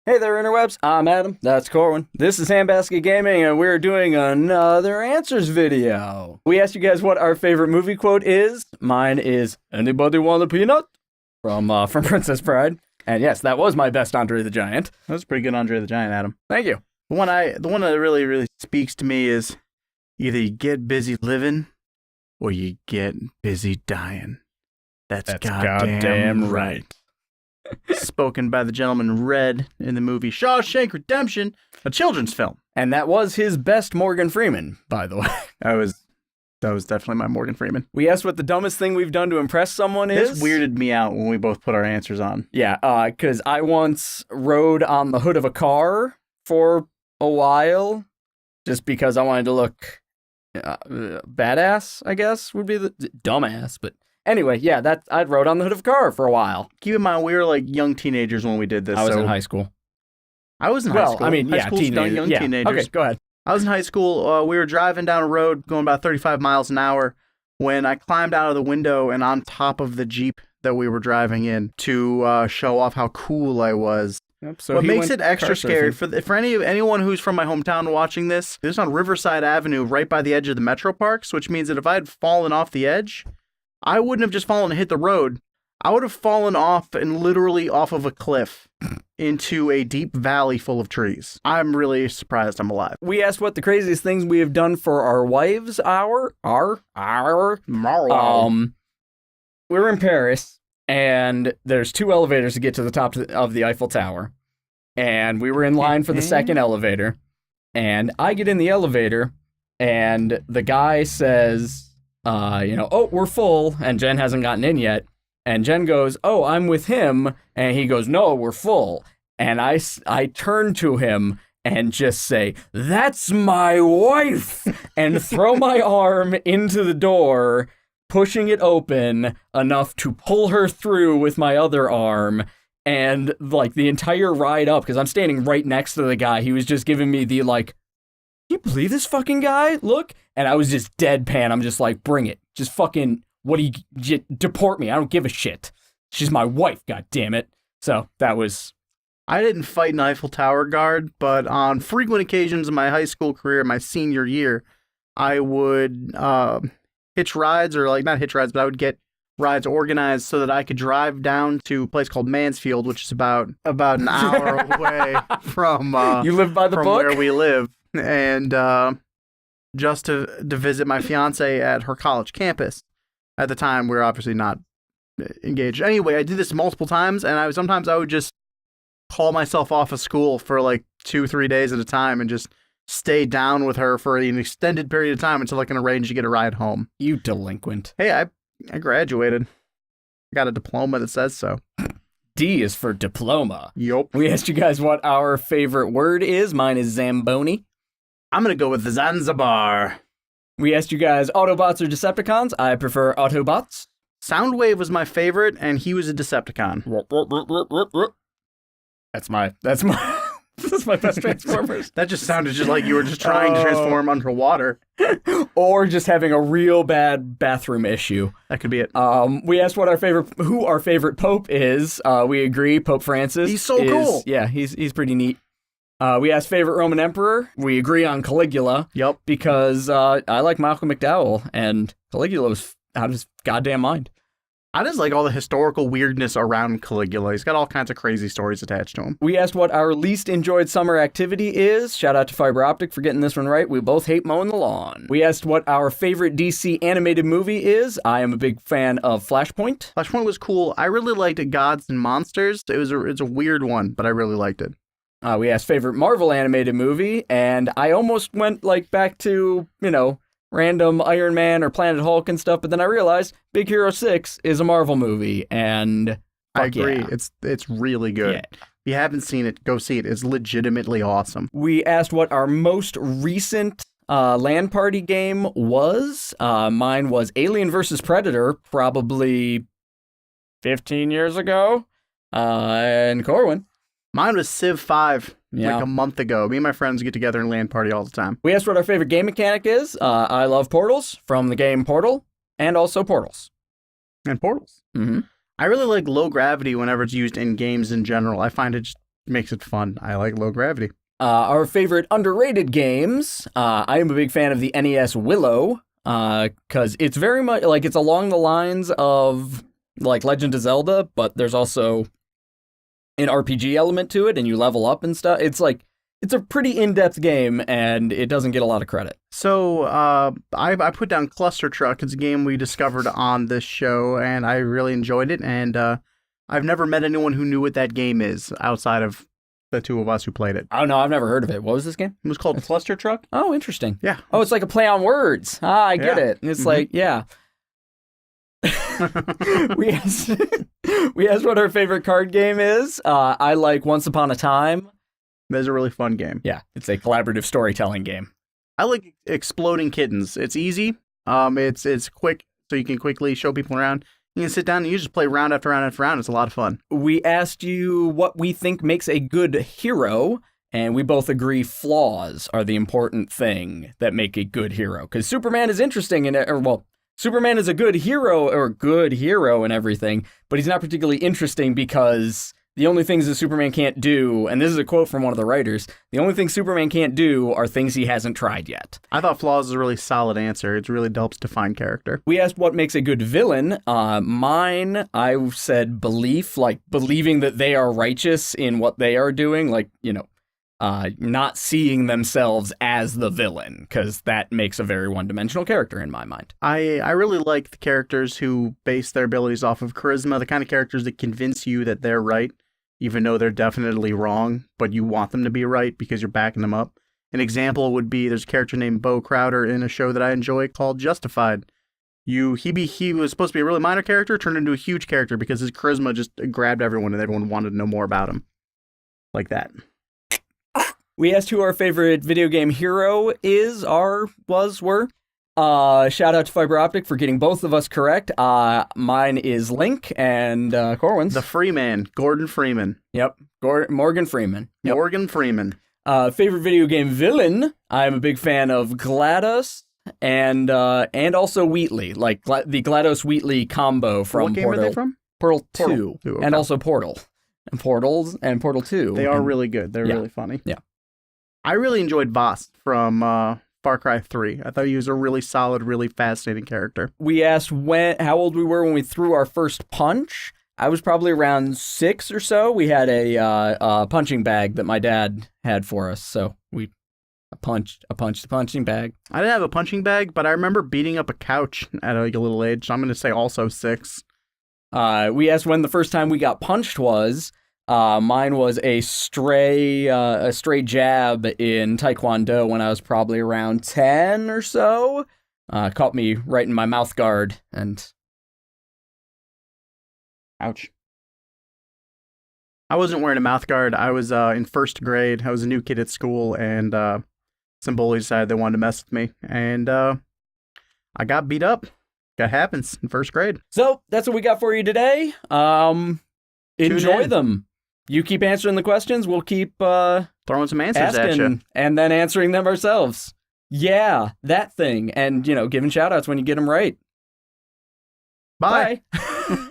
Hey there, interwebs. I'm Adam. That's Corwin. This is HandbasketGaming, and we're doing another answers video. We asked you guys what our favorite movie quote is. Mine is, "Anybody want a peanut?" from Princess Bride. And yes, that was my best Andre the Giant. That was pretty good, Andre the Giant, Adam. Thank you. The one that really speaks to me is either you get busy living or you get busy dying. That's goddamn right. Spoken by the gentleman Red in the movie Shawshank Redemption, a children's film. And that was his best Morgan Freeman, by the way. That was definitely my Morgan Freeman. We asked what the dumbest thing we've done to impress someone is. This weirded me out when we both put our answers on. Yeah, because I once rode on the hood of a car for a while, just because I wanted to look badass, I guess, would be the dumbass, but anyway, yeah, I rode on the hood of a car for a while. Keep in mind, we were like young teenagers when we did this. I was in high school. I was in high school. Well, I mean, yeah, young teenagers. Okay, go ahead. I was in high school. We were driving down a road going about 35 miles an hour when I climbed out of the window and on top of the Jeep that we were driving in to show off how cool I was. Yep, so what makes it extra scary for anyone who's from my hometown watching this is on Riverside Avenue right by the edge of the Metro Parks, which means that if I had fallen off the edge, I wouldn't have just fallen and hit the road. I would have fallen off and literally off of a cliff into a deep valley full of trees. I'm really surprised I'm alive. We asked what the craziest things we have done for our wives are. We're in Paris, and there's 2 elevators to get to the top of the Eiffel Tower. And we were in line for the second elevator. And I get in the elevator, and the guy says, oh, we're full, and Jen hasn't gotten in yet. And Jen goes, oh, I'm with him. And he goes, no, we're full. And I turn to him and just say, that's my wife, and throw my arm into the door, pushing it open enough to pull her through with my other arm. And like the entire ride up, because I'm standing right next to the guy, he was just giving me the like, can you believe this fucking guy? Look. And I was just deadpan. I'm just like, bring it. Just fucking, deport me. I don't give a shit. She's my wife, god damn it. So that was... I didn't fight an Eiffel Tower guard, but on frequent occasions in my high school career, my senior year, I would hitch rides, or like not hitch rides, but I would get rides organized so that I could drive down to a place called Mansfield, which is about an hour away from you live by the book? Where we live, and just to visit my fiance at her college campus. At the time, we were obviously not engaged. Anyway, I did this multiple times, and sometimes I would just call myself off of school for like 2-3 days at a time and just stay down with her for an extended period of time until I can arrange to get a ride home. You delinquent. Hey, I graduated. I got a diploma that says so. D is for diploma. Yup. We asked you guys what our favorite word is. Mine is Zamboni. I'm going to go with the Zanzibar. We asked you guys Autobots or Decepticons. I prefer Autobots. Soundwave was my favorite, and he was a Decepticon. That's my that's my best Transformers. That just sounded just like you were just trying to transform underwater. Or just having a real bad bathroom issue. That could be it. We asked who our favorite Pope is. We agree, Pope Francis. He's so cool. Yeah, he's pretty neat. We asked favorite Roman emperor. We agree on Caligula. Yep. Because I like Malcolm McDowell, and Caligula was out of his goddamn mind. I just like all the historical weirdness around Caligula. He's got all kinds of crazy stories attached to him. We asked what our least enjoyed summer activity is. Shout out to Fiber Optic for getting this one right. We both hate mowing the lawn. We asked what our favorite DC animated movie is. I am a big fan of Flashpoint. Flashpoint was cool. I really liked Gods and Monsters. It's a weird one, but I really liked it. We asked favorite Marvel animated movie, and I almost went back to, random Iron Man or Planet Hulk and stuff, but then I realized Big Hero 6 is a Marvel movie, and I agree. Yeah. It's really good. Yeah. If you haven't seen it, go see it. It's legitimately awesome. We asked what our most recent LAN party game was. Mine was Alien vs. Predator, probably 15 years ago. And Corwin. Mine was Civ 5, Yeah. like a month ago. Me and my friends get together and LAN party all the time. We asked what our favorite game mechanic is. I love Portals from the game Portal, and also Portals. And Portals. Mm-hmm. I really like low gravity whenever it's used in games in general. I find it just makes it fun. I like low gravity. Our favorite underrated games. I am a big fan of the NES Willow, because it's very much like it's along the lines of like Legend of Zelda, but there's also an RPG element to it, and you level up and stuff. It's a pretty in-depth game, and it doesn't get a lot of credit. So I put down Cluster Truck. It's a game we discovered on this show, and I really enjoyed it. And I've never met anyone who knew what that game is outside of the two of us who played it. Oh no, I've never heard of it. What was this game? It was called Cluster Truck. Oh, interesting. Yeah. Oh, it's like a play on words. I get Yeah. it. It's like, yeah. we asked what our favorite card game is. I like Once Upon a Time. That's a really fun game. Yeah, it's a collaborative storytelling game. I like Exploding Kittens. It's easy. It's quick, so you can quickly show people around. You can sit down and you just play round after round after round. It's a lot of fun. We asked you what we think makes a good hero, and we both agree flaws are the important thing that make a good hero. Because Superman is interesting, Superman is a good hero and everything, but he's not particularly interesting because the only things that Superman can't do, and this is a quote from one of the writers, the only things Superman can't do are things he hasn't tried yet. I thought flaws is a really solid answer. It really helps define character. We asked what makes a good villain. Mine, I said belief, like believing that they are righteous in what they are doing, like, not seeing themselves as the villain, because that makes a very one-dimensional character in my mind. I really like the characters who base their abilities off of charisma, the kind of characters that convince you that they're right, even though they're definitely wrong, but you want them to be right because you're backing them up. An example would be there's a character named Bo Crowder in a show that I enjoy called Justified. He was supposed to be a really minor character, turned into a huge character because his charisma just grabbed everyone and everyone wanted to know more about him. Like that. We asked who our favorite video game hero were. Shout out to Fiber Optic for getting both of us correct. Mine is Link, and Corwin's The Freeman, Gordon Freeman. Yep, Morgan Freeman. Yep. Morgan Freeman. Favorite video game villain? I'm a big fan of GLaDOS and also Wheatley, like the GLaDOS-Wheatley combo from What game Portal. are they from? Portal 2, Portal 2, okay. and also Portal. And Portals and Portal 2. They are really good. They're really funny. Yeah. I really enjoyed Voss from Far Cry 3. I thought he was a really solid, really fascinating character. We asked how old we were when we threw our first punch. I was probably around 6 or so. We had a punching bag that my dad had for us, so we punched the punching bag. I didn't have a punching bag, but I remember beating up a couch at a little age, so I'm going to say also 6. We asked when the first time we got punched was. Mine was a stray jab in Taekwondo when I was probably around 10 or so. Caught me right in my mouth guard and... Ouch. I wasn't wearing a mouth guard. I was in first grade. I was a new kid at school, and some bullies decided they wanted to mess with me. And I got beat up. That happens in first grade. So, that's what we got for you today. Enjoy them. You keep answering the questions, we'll keep throwing some answers at you. And then answering them ourselves. Yeah, that thing. And, giving shout outs when you get them right. Bye. Bye.